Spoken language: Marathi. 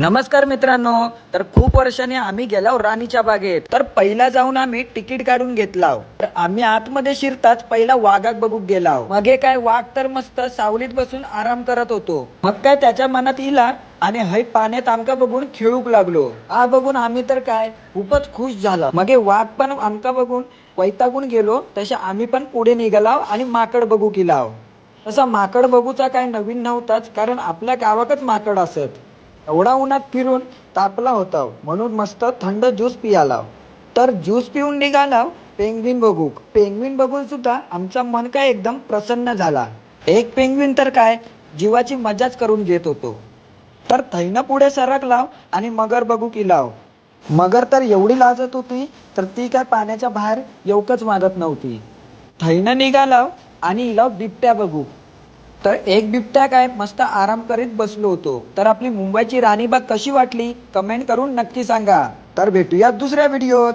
नमस्कार मित्रांनो. तर खूप वर्षांनी आम्ही गेलो राणीच्या बागेत. तर पहिला जाऊन आम्ही तिकीट काढून घेतला. तर आम्ही आतमध्ये शिरताच पहिला वाघाक बघू गेलाव. मगे काय वाघ तर मस्त सावलीत बसून आराम करत होतो. मग काय त्याच्या मनात इला आणि हय पाण्यात आमका बघून खेळूक लागलो. हा बघून आम्ही तर काय खूपच खुश झाला. मगे वाघ पण आमका बघून वैतागून गेलो. तसे आम्ही पण पुढे निघालाव आणि माकड बघू गेलाव. तसा माकड बघूचा काय नवीन नव्हताच, कारण आपल्या गावातच माकड असत. एवढा उन्हात फिरून तापला होता म्हणून मस्त थंड ज्यूस पियाला. तर ज्यूस पिऊन निघाला पेंग्विन बघू. पेंग्विन बघून सुद्धा आमचा मन काय एकदम प्रसन्न झाला. एक पेंग्विन तर काय जीवाची मजाच करून घेत होतो. तर थैनं पुढे सरकलाव आणि मगर बघू की लाव. मगर तर एवढी लाजत होती, तर ती काय पाण्याच्या बाहेर येऊकच मागत नव्हती. थैनं निघालाव आणि इलाव बिबट्या बघू. तर एक बिबट्या काय मस्त आराम करीत बसलो होतो. तर आपली मुंबईची राणीबाग कशी वाटली कमेंट करून नक्की सांगा. तर भेटूयात दुसऱ्या व्हिडिओत.